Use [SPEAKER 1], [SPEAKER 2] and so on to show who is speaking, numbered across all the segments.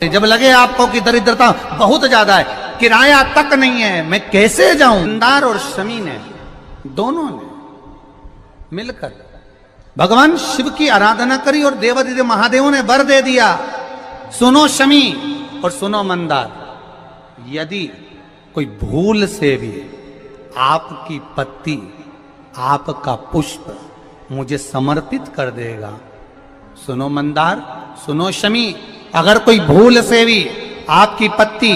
[SPEAKER 1] जब लगे आपको कि दरिद्रता बहुत ज्यादा है, किराया तक नहीं है, मैं कैसे जाऊं। मंदार और शमी ने दोनों ने मिलकर भगवान शिव की आराधना करी और देवादिदेव महादेव ने वर दे दिया। सुनो शमी और सुनो मंदार, यदि कोई भूल से भी आपकी पत्ती, आपका पुष्प मुझे समर्पित कर देगा, सुनो मंदार, सुनो शमी, अगर कोई भूल से भी आपकी पत्ती,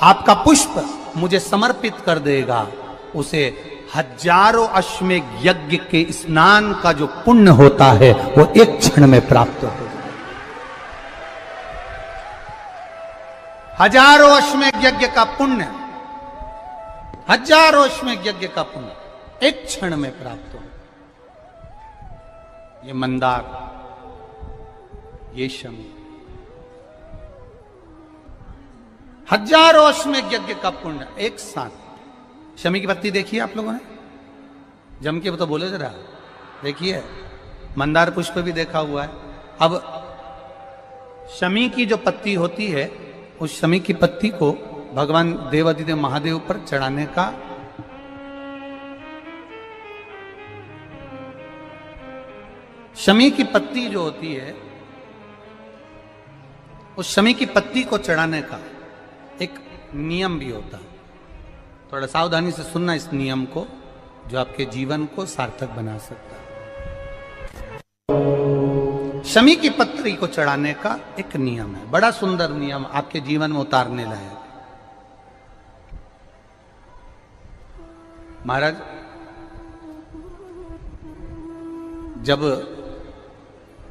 [SPEAKER 1] आपका पुष्प मुझे समर्पित कर देगा, उसे हजारों अश्वमेध यज्ञ के स्नान का जो पुण्य होता है वो एक क्षण में प्राप्त होगा। हजारों अश्वमेध यज्ञ का पुण्य, हजारों अश्वमेध यज्ञ का पुण्य एक क्षण में प्राप्त हो। ये मंदार, ये शमी, हजारों अश्वमेध यज्ञ का पुण्य एक साथ। शमी की पत्ती देखिए आप लोगों ने, जम के तो बोले जरा, देखिए मंदार पुष्प भी देखा हुआ है। अब शमी की जो पत्ती होती है, उस शमी की पत्ती को भगवान देवादिदेव महादेव पर चढ़ाने का शमी की पत्ती जो होती है, उस शमी की पत्ती को चढ़ाने का एक नियम भी होता है। थोड़ा सावधानी से सुनना इस नियम को, जो आपके जीवन को सार्थक बना सकता है। शमी की पत्ती को चढ़ाने का एक नियम है, बड़ा सुंदर नियम, आपके जीवन में उतारने लायक। महाराज, जब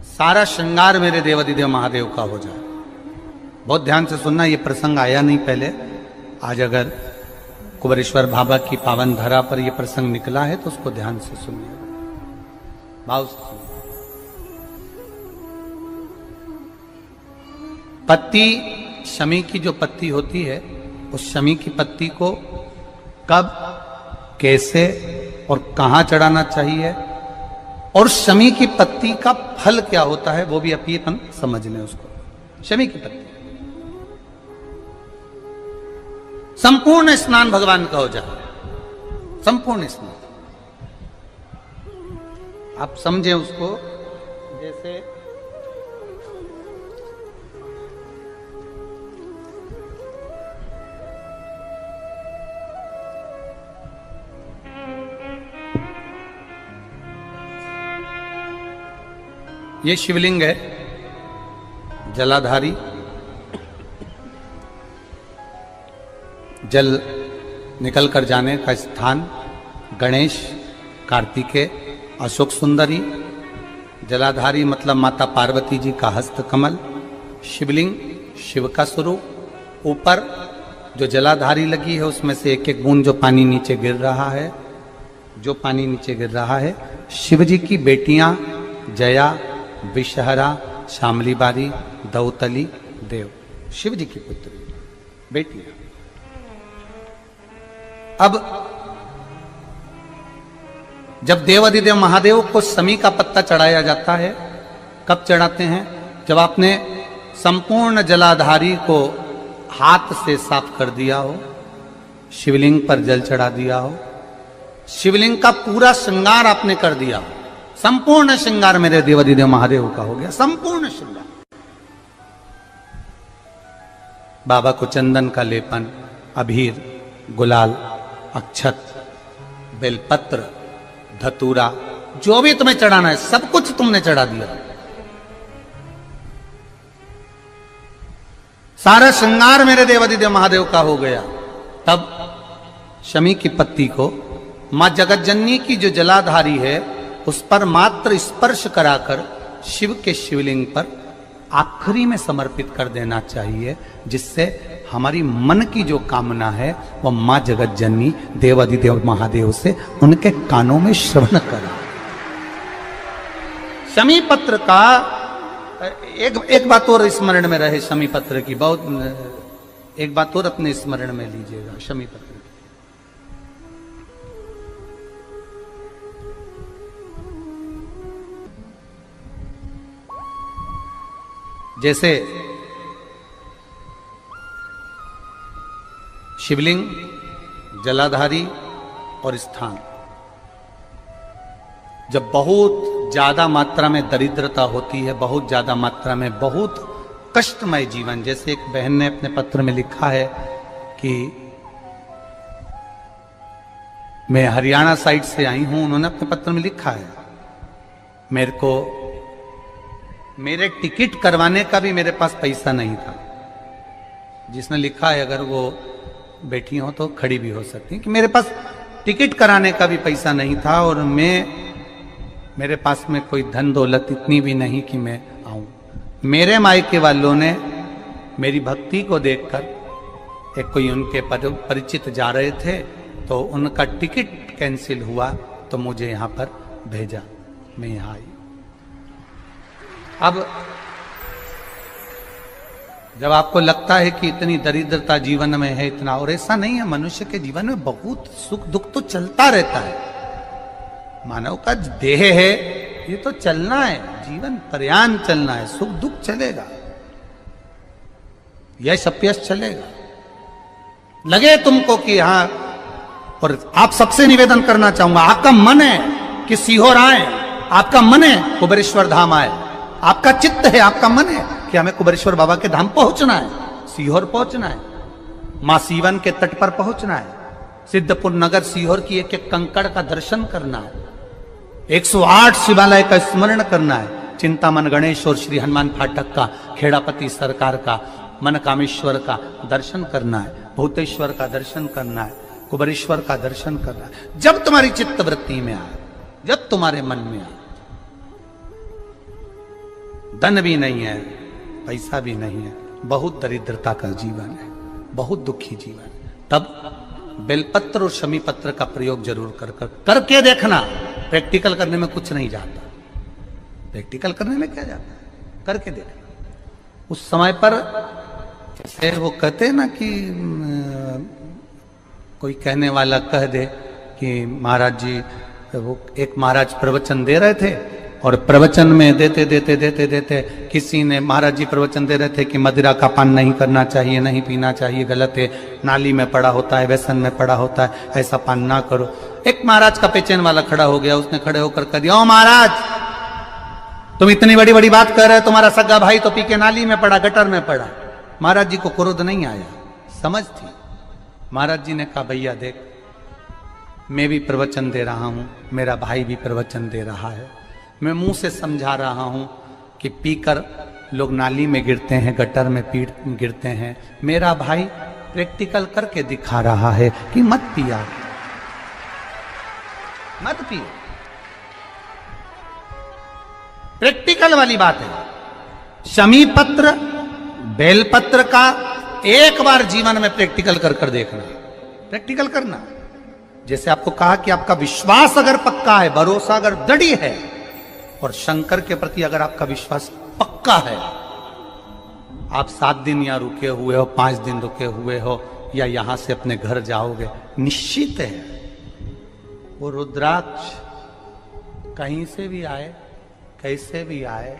[SPEAKER 1] सारा श्रृंगार मेरे देवादिदेव महादेव का हो जाए, बहुत ध्यान से सुनना, ये प्रसंग आया नहीं पहले, आज अगर कुबेरेश्वर बाबा की पावन धरा पर यह प्रसंग निकला है तो उसको ध्यान से सुनिए, भाव से सुनिए। पत्ती, शमी की जो पत्ती होती है, उस शमी की पत्ती को कब, कैसे और कहां चढ़ाना चाहिए, और शमी की पत्ती का फल क्या होता है, वो भी अपन समझ लें उसको। शमी की पत्ती, संपूर्ण स्नान भगवान का हो जाए, संपूर्ण स्नान। आप समझे उसको, जैसे ये शिवलिंग है, जलाधारी, जल निकल कर जाने का स्थान, गणेश, कार्तिकेय, अशोक सुंदरी, जलाधारी मतलब माता पार्वती जी का हस्त कमल, शिवलिंग, शिव का स्वरूप, ऊपर जो जलाधारी लगी है उसमें से एक एक बूंद जो पानी नीचे गिर रहा है, जो पानी नीचे गिर रहा है, शिव जी की बेटियां जया, विषहरा, शामली बारी, दौतली, देव, शिव जी की पुत्री बेटियां। अब जब देवादिदेव महादेव को शमी का पत्ता चढ़ाया जाता है, कब चढ़ाते हैं, जब आपने संपूर्ण जलाधारी को हाथ से साफ कर दिया हो, शिवलिंग पर जल चढ़ा दिया हो, शिवलिंग का पूरा श्रृंगार आपने कर दिया हो, संपूर्ण श्रृंगार मेरे देवादिदेव महादेव का हो गया, संपूर्ण श्रृंगार। बाबा को चंदन का लेपन, अबीर, गुलाल, अक्षत, बेलपत्र, धतूरा, जो भी तुम्हें चढ़ाना है सब कुछ तुमने चढ़ा दिया, सारा श्रृंगार मेरे देवादिदेव महादेव का हो गया। तब शमी की पत्ती को मां जगतजननी की जो जलाधारी है उस पर मात्र स्पर्श कराकर शिव के शिवलिंग पर आखिरी में समर्पित कर देना चाहिए, जिससे हमारी मन की जो कामना है वह मां जगतजननी देवादिदेव महादेव से उनके कानों में श्रवण करे। शमी पत्र का एक बात और स्मरण में रहे, शमी पत्र की बहुत एक बात और अपने स्मरण में लीजिएगा। शमी पत्र जैसे शिवलिंग, जलाधारी और स्थान। जब बहुत ज्यादा मात्रा में दरिद्रता होती है, बहुत ज्यादा मात्रा में बहुत कष्टमय जीवन, जैसे एक बहन ने अपने पत्र में लिखा है कि मैं हरियाणा साइड से आई हूं, उन्होंने अपने पत्र में लिखा है मेरे को मेरे टिकट करवाने का भी मेरे पास पैसा नहीं था। जिसने लिखा है, अगर वो बैठी हो तो खड़ी भी हो सकती है, कि मेरे पास टिकट कराने का भी पैसा नहीं था और मेरे पास में कोई धन दौलत इतनी भी नहीं कि मैं आऊं। मेरे मायके वालों ने मेरी भक्ति को देखकर, एक कोई उनके परिचित जा रहे थे तो उनका टिकट कैंसिल हुआ तो मुझे यहां पर भेजा, मैं यहां आई। अब जब आपको लगता है कि इतनी दरिद्रता जीवन में है, इतना, और ऐसा नहीं है, मनुष्य के जीवन में बहुत सुख दुख तो चलता रहता है। मानव का देह है, ये तो चलना है, जीवन पर्यान चलना है, सुख दुख चलेगा, यश अपयश चलेगा। लगे तुमको कि हाँ, और आप सबसे निवेदन करना चाहूंगा, आपका मन है कि सीहोर आए, आपका मन है कुबेरेश्वर धाम आए, आपका चित्त है, आपका मन है कि हमें कुबेरेश्वर बाबा के धाम पहुंचना है, सीहोर पहुंचना है, मां सीवन के तट पर पहुंचना है, सिद्धपुर नगर सीहोर की एक एक कंकड़ का दर्शन करना है, 108 शिवालय का स्मरण करना है, चिंतामन गणेश और श्री हनुमान फाटक का, खेड़ापति सरकार का, मनकामेश्वर का दर्शन करना है, भूतेश्वर का दर्शन करना है, कुबेरेश्वर का दर्शन करना है। जब तुम्हारी चित्त वृत्ति में आए, जब तुम्हारे मन में आए, धन भी नहीं है, पैसा भी नहीं है, बहुत दरिद्रता का जीवन है, बहुत दुखी जीवन है, तब बेलपत्र और शमी पत्र का प्रयोग जरूर करके देखना। प्रैक्टिकल करने में कुछ नहीं जाता, प्रैक्टिकल करने में क्या जाता है, करके देखना। उस समय पर जैसे वो कहते हैं ना कि कोई कहने वाला कह दे कि महाराज जी, वो एक महाराज प्रवचन दे रहे थे और प्रवचन में देते देते देते देते किसी ने, महाराज जी प्रवचन दे रहे थे कि मदिरा का पान नहीं करना चाहिए, नहीं पीना चाहिए, गलत है, नाली में पड़ा होता है, व्यसन में पड़ा होता है, ऐसा पान ना करो। एक महाराज का पेचेन वाला खड़ा हो गया, उसने खड़े होकर कह दिया, ओ महाराज तुम इतनी बड़ी बड़ी बात कर रहे हो, तुम्हारा सगा भाई तो पी के नाली में पड़ा, गटर में पड़ा। महाराज जी को क्रोध नहीं आया, समझ थी। महाराज जी ने कहा, भैया देख, मैं भी प्रवचन दे रहा हूं, मेरा भाई भी प्रवचन दे रहा है, मैं मुंह से समझा रहा हूं कि पीकर लोग नाली में गिरते हैं, गटर में गिरते हैं, मेरा भाई प्रैक्टिकल करके दिखा रहा है कि मत पिया, मत पियो। प्रैक्टिकल वाली बात है। शमी पत्र, बेलपत्र का एक बार जीवन में प्रैक्टिकल कर देखना, प्रैक्टिकल करना। जैसे आपको कहा कि आपका विश्वास अगर पक्का है, भरोसा अगर दृढ़ है, और शंकर के प्रति अगर आपका विश्वास पक्का है, आप 7 दिन यहाँ रुके हुए हो, 5 दिन रुके हुए हो, या यहां से अपने घर जाओगे, निश्चित है वो रुद्राक्ष कहीं से भी आए, कैसे भी आए,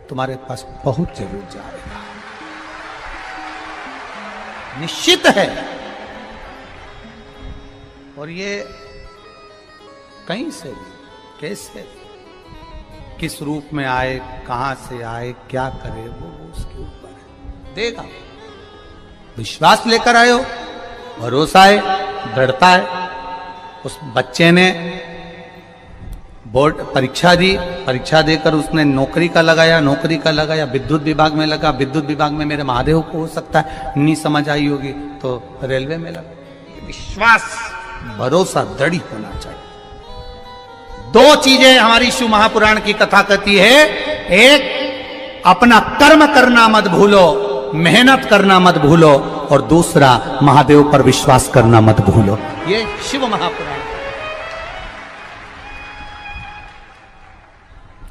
[SPEAKER 1] तुम्हारे पास पहुंच जरूर जाएगा, निश्चित है। और ये कहीं से भी, कैसे, किस रूप में आए, कहां से आए, क्या करे, वो उसके ऊपर है, देगा। विश्वास लेकर आए हो, भरोसा है, दृढ़ता है। उस बच्चे ने बोर्ड परीक्षा दी, परीक्षा देकर उसने नौकरी का लगाया, विद्युत विभाग में लगा, विद्युत विभाग में मेरे महादेव को हो सकता है नहीं समझ आई होगी तो रेलवे में लगा। विश्वास, भरोसा दृढ़ होना चाहिए। 2 चीजें हमारी शिव महापुराण की कथा कहती है, एक अपना कर्म करना मत भूलो, मेहनत करना मत भूलो, और दूसरा महादेव पर विश्वास करना मत भूलो। ये शिव महापुराण।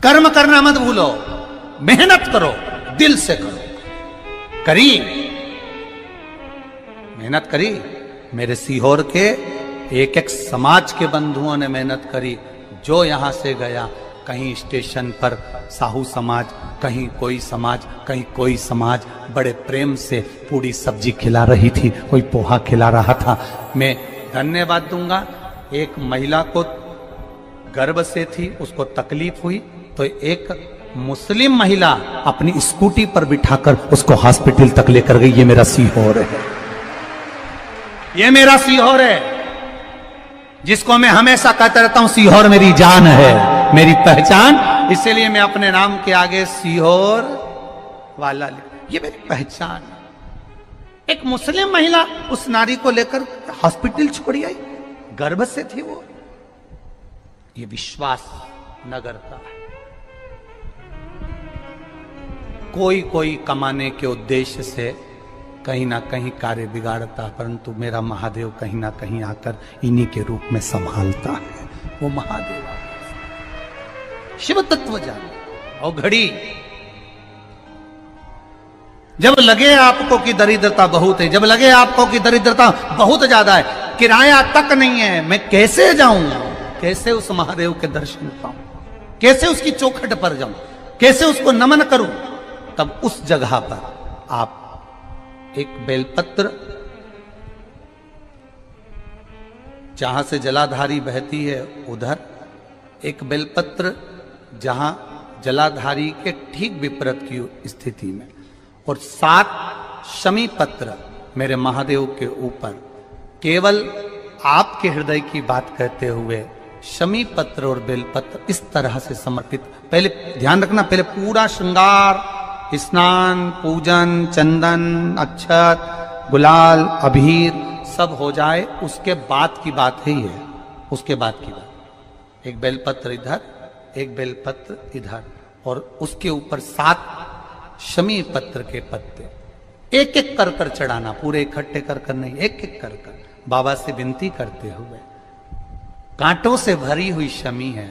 [SPEAKER 1] कर्म करना मत भूलो, मेहनत करो, दिल से करो। करी, मेहनत करी। मेरे सीहोर के एक एक समाज के बंधुओं ने मेहनत करी। जो यहां से गया कहीं स्टेशन पर साहू समाज, कहीं कोई समाज, कहीं कोई समाज बड़े प्रेम से पूरी सब्जी खिला रही थी, कोई पोहा खिला रहा था। मैं धन्यवाद दूंगा। एक महिला को गर्भ से थी, उसको तकलीफ हुई तो एक मुस्लिम महिला अपनी स्कूटी पर बिठाकर उसको हॉस्पिटल तक लेकर गई। ये मेरा सीहोर है, ये मेरा सीहोर है, जिसको मैं हमेशा कहता रहता हूं सीहोर मेरी जान है, मेरी पहचान। इसलिए मैं अपने नाम के आगे सीहोर वाला, ये मेरी पहचान है। एक मुस्लिम महिला उस नारी को लेकर हॉस्पिटल छोड़ी आई, गर्भ से थी वो। ये विश्वास नगर का है। कोई कोई कमाने के उद्देश्य से कहीं ना कहीं कार्य बिगाड़ता, परंतु मेरा महादेव कहीं ना कहीं आकर इन्हीं के रूप में संभालता है। वो महादेव शिव तत्व जानो। और घड़ी जब लगे आपको कि दरिद्रता बहुत है, जब लगे आपको कि दरिद्रता बहुत ज्यादा है, किराया तक नहीं है, मैं कैसे जाऊं, कैसे उस महादेव के दर्शन पाऊं, कैसे उसकी चौखट पर जाऊं, कैसे उसको नमन करूं, तब उस जगह पर आप एक बेलपत्र, जहां से जलाधारी बहती है उधर एक बेलपत्र, जहां जलाधारी के ठीक विपरीत की स्थिति में, और 7 शमी पत्र मेरे महादेव के ऊपर, केवल आपके हृदय की बात कहते हुए शमी पत्र और बेलपत्र इस तरह से समर्पित। पहले ध्यान रखना, पहले पूरा श्रृंगार, स्नान, पूजन, चंदन, अक्षत, गुलाल, अबीर सब हो जाए, उसके बाद की बात है ये, उसके बाद की बात। एक बेलपत्र इधर, एक बेलपत्र इधर, और उसके ऊपर 7 शमी पत्र के पत्ते एक एक कर कर चढ़ाना, पूरे इकट्ठे कर कर नहीं, एक एक कर कर बाबा से विनती करते हुए। कांटों से भरी हुई शमी है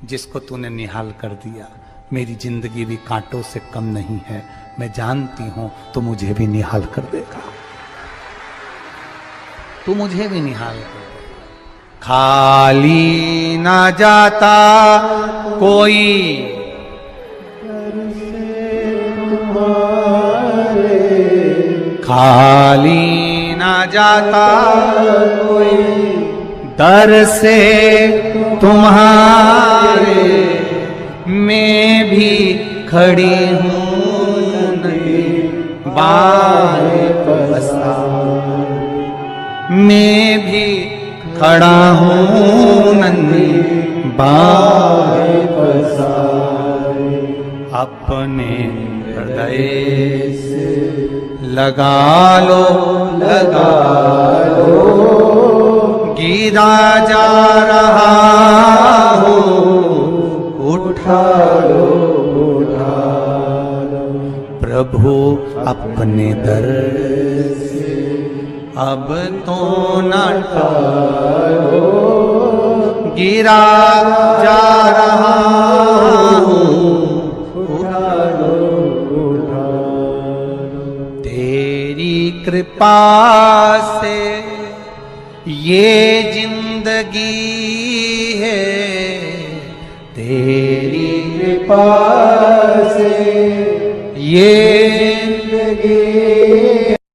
[SPEAKER 1] जिसको तूने निहाल कर दिया, मेरी जिंदगी भी कांटों से कम नहीं है, मैं जानती हूं तू मुझे भी निहाल कर देगा, तू मुझे भी निहाल कर देगा। खाली ना जाता कोई खाली ना जाता कोई दर से तुम्हारे, मैं भी खड़ी हूं नहीं बाहें पसार, मैं भी खड़ा हूं नहीं बाहें पसार। अपने हृदय से लगा लो, लगा लो, गिरा जा रहा हो, उठा लो, उठा लो। प्रभु अपने दर से अब तो न टालो, गिरा जा रहा हो, उठा लो, उठा लो। तेरी कृपा से ये जिंदगी है, तेरी कृपा से ये जिंदगी